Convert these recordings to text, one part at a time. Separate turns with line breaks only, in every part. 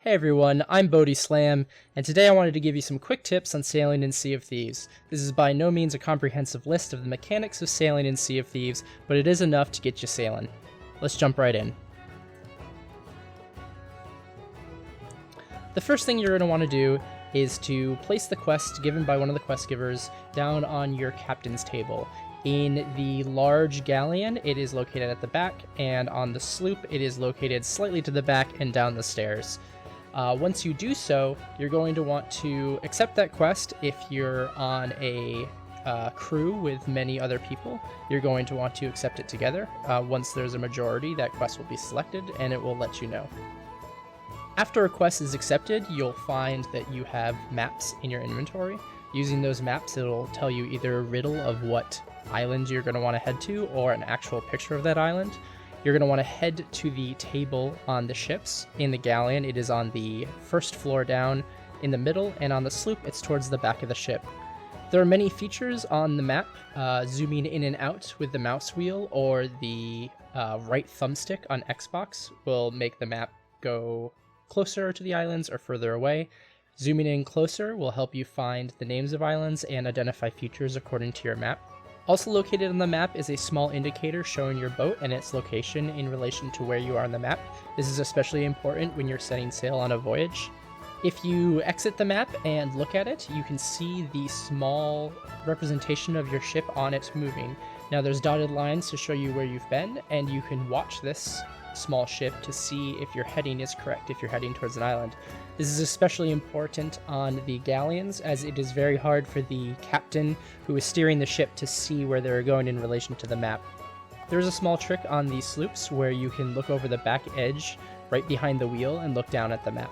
Hey everyone, I'm Bodhi Slam, and today I wanted to give you some quick tips on sailing in Sea of Thieves. This is by no means a comprehensive list of the mechanics of sailing in Sea of Thieves, but it is enough to get you sailing. Let's jump right in. The first thing you're going to want to do is to place the quest given by one of the quest givers down on your captain's table. In the large galleon, it is located at the back, and on the sloop, it is located slightly to the back and down the stairs. Once you do so, you're going to want to accept that quest. If you're on a crew with many other people, you're going to want to accept it together. Once there's a majority, that quest will be selected and it will let you know. After a quest is accepted, you'll find that you have maps in your inventory. Using those maps, it'll tell you either a riddle of what island you're going to want to head to or an actual picture of that island. You're going to want to head to the table on the ships. In the galleon, it is on the first floor down in the middle, and on the sloop, it's towards the back of the ship. There are many features on the map. Zooming in and out with the mouse wheel or the right thumbstick on Xbox will make the map go closer to the islands or further away. Zooming in closer will help you find the names of islands and identify features according to your map. Also located on the map is a small indicator showing your boat and its location in relation to where you are on the map. This is especially important when you're setting sail on a voyage. If you exit the map and look at it, you can see the small representation of your ship on it moving. Now there's dotted lines to show you where you've been, and you can watch this small ship to see if your heading is correct, if you're heading towards an island. This is especially important on the galleons, as it is very hard for the captain who is steering the ship to see where they're going in relation to the map. There's a small trick on the sloops where you can look over the back edge right behind the wheel and look down at the map.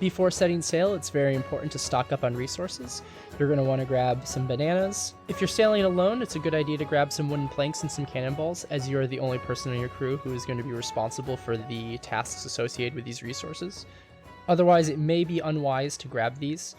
Before setting sail, it's very important to stock up on resources. You're going to want to grab some bananas. If you're sailing alone, it's a good idea to grab some wooden planks and some cannonballs, as you're the only person on your crew who is going to be responsible for the tasks associated with these resources. Otherwise, it may be unwise to grab these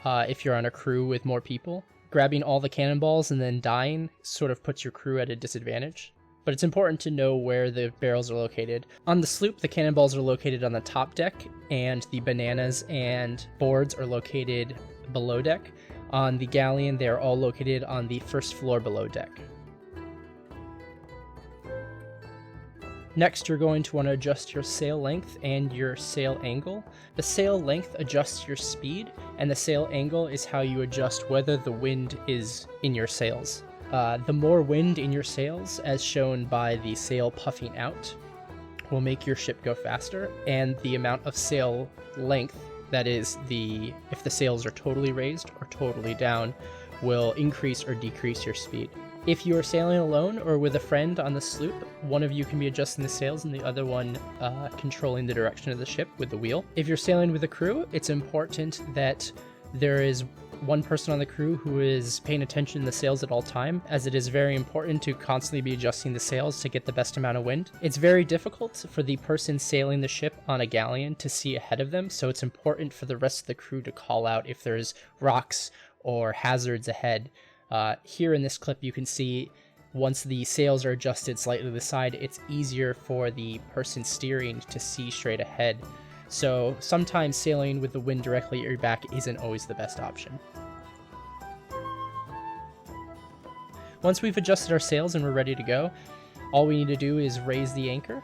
if you're on a crew with more people. Grabbing all the cannonballs and then dying sort of puts your crew at a disadvantage. But it's important to know where the barrels are located. On the sloop, the cannonballs are located on the top deck, and the bananas and boards are located below deck. On the galleon, they are all located on the first floor below deck. Next, you're going to want to adjust your sail length and your sail angle. The sail length adjusts your speed, and the sail angle is how you adjust whether the wind is in your sails. The more wind in your sails, as shown by the sail puffing out, will make your ship go faster, and the amount of sail length, that is, if the sails are totally raised or totally down, will increase or decrease your speed. If you are sailing alone or with a friend on the sloop, one of you can be adjusting the sails and the other one controlling the direction of the ship with the wheel. If you're sailing with a crew, it's important that there is one person on the crew who is paying attention to the sails at all time, as it is very important to constantly be adjusting the sails to get the best amount of wind. It's very difficult for the person sailing the ship on a galleon to see ahead of them, so it's important for the rest of the crew to call out if there's rocks or hazards ahead. Here in this clip you can see once the sails are adjusted slightly to the side, it's easier for the person steering to see straight ahead. So sometimes sailing with the wind directly at your back isn't always the best option. Once we've adjusted our sails and we're ready to go, all we need to do is raise the anchor.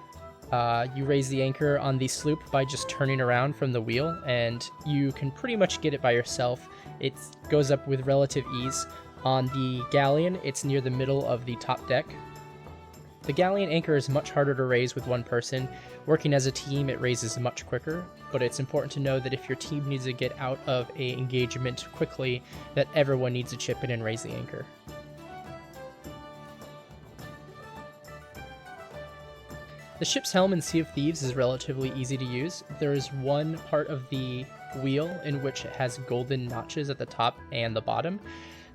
You raise the anchor on the sloop by just turning around from the wheel, and you can pretty much get it by yourself. It goes up with relative ease. On the galleon, it's near the middle of the top deck. The galleon anchor is much harder to raise with one person. Working as a team, it raises much quicker, but it's important to know that if your team needs to get out of an engagement quickly, that everyone needs to chip in and raise the anchor. The ship's helm in Sea of Thieves is relatively easy to use. There is one part of the wheel in which it has golden notches at the top and the bottom.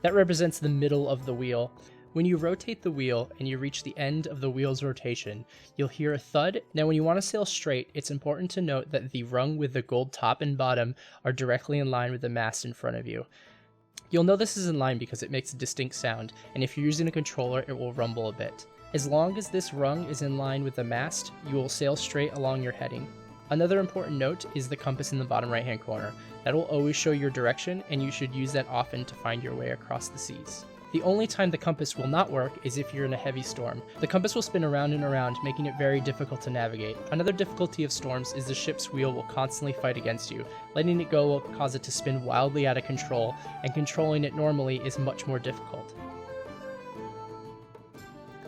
That represents the middle of the wheel. When you rotate the wheel and you reach the end of the wheel's rotation, you'll hear a thud. Now when you want to sail straight, it's important to note that the rung with the gold top and bottom are directly in line with the mast in front of you. You'll know this is in line because it makes a distinct sound, and if you're using a controller, it will rumble a bit. As long as this rung is in line with the mast, you will sail straight along your heading. Another important note is the compass in the bottom right hand corner. That will always show your direction, and you should use that often to find your way across the seas. The only time the compass will not work is if you're in a heavy storm. The compass will spin around and around, making it very difficult to navigate. Another difficulty of storms is the ship's wheel will constantly fight against you. Letting it go will cause it to spin wildly out of control, and controlling it normally is much more difficult.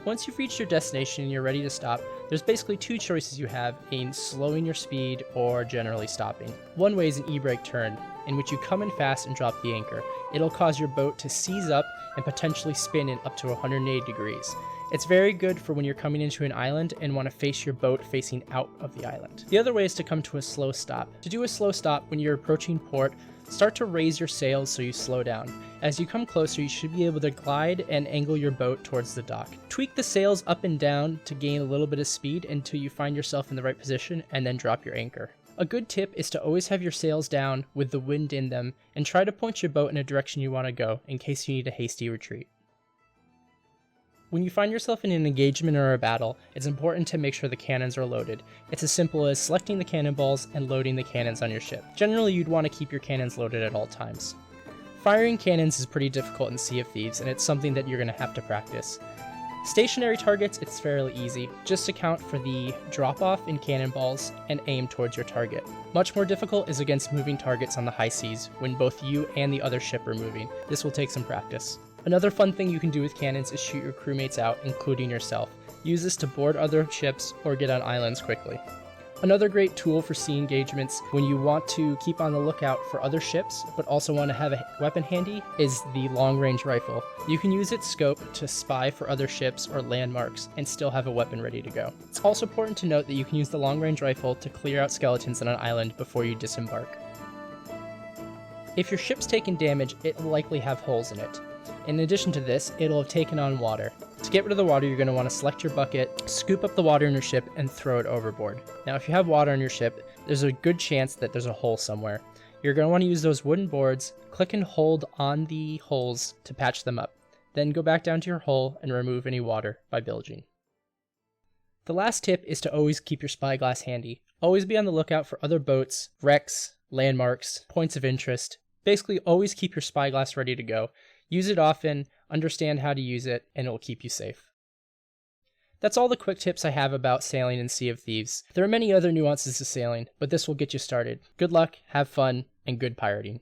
Once you've reached your destination and you're ready to stop, there's basically two choices you have in slowing your speed or generally stopping. One way is an e-brake turn, in which you come in fast and drop the anchor. It'll cause your boat to seize up and potentially spin in up to 180 degrees. It's very good for when you're coming into an island and want to face your boat facing out of the island. The other way is to come to a slow stop. To do a slow stop when you're approaching port, start to raise your sails so you slow down. As you come closer, you should be able to glide and angle your boat towards the dock. Tweak the sails up and down to gain a little bit of speed until you find yourself in the right position, and then drop your anchor. A good tip is to always have your sails down with the wind in them, and try to point your boat in a direction you want to go in case you need a hasty retreat. When you find yourself in an engagement or a battle, it's important to make sure the cannons are loaded. It's as simple as selecting the cannonballs and loading the cannons on your ship. Generally, you'd want to keep your cannons loaded at all times. Firing cannons is pretty difficult in Sea of Thieves, and it's something that you're going to have to practice. Stationary targets, it's fairly easy. Just account for the drop-off in cannonballs and aim towards your target. Much more difficult is against moving targets on the high seas, when both you and the other ship are moving. This will take some practice. Another fun thing you can do with cannons is shoot your crewmates out, including yourself. Use this to board other ships or get on islands quickly. Another great tool for sea engagements when you want to keep on the lookout for other ships but also want to have a weapon handy is the long-range rifle. You can use its scope to spy for other ships or landmarks and still have a weapon ready to go. It's also important to note that you can use the long-range rifle to clear out skeletons on an island before you disembark. If your ship's taken damage, it will likely have holes in it. In addition to this, it'll have taken on water. To get rid of the water, you're going to want to select your bucket, scoop up the water in your ship, and throw it overboard. Now, if you have water in your ship, there's a good chance that there's a hole somewhere. You're going to want to use those wooden boards, click and hold on the holes to patch them up. Then go back down to your hull and remove any water by bilging. The last tip is to always keep your spyglass handy. Always be on the lookout for other boats, wrecks, landmarks, points of interest. Basically, always keep your spyglass ready to go. Use it often, understand how to use it, and it will keep you safe. That's all the quick tips I have about sailing in Sea of Thieves. There are many other nuances to sailing, but this will get you started. Good luck, have fun, and good pirating.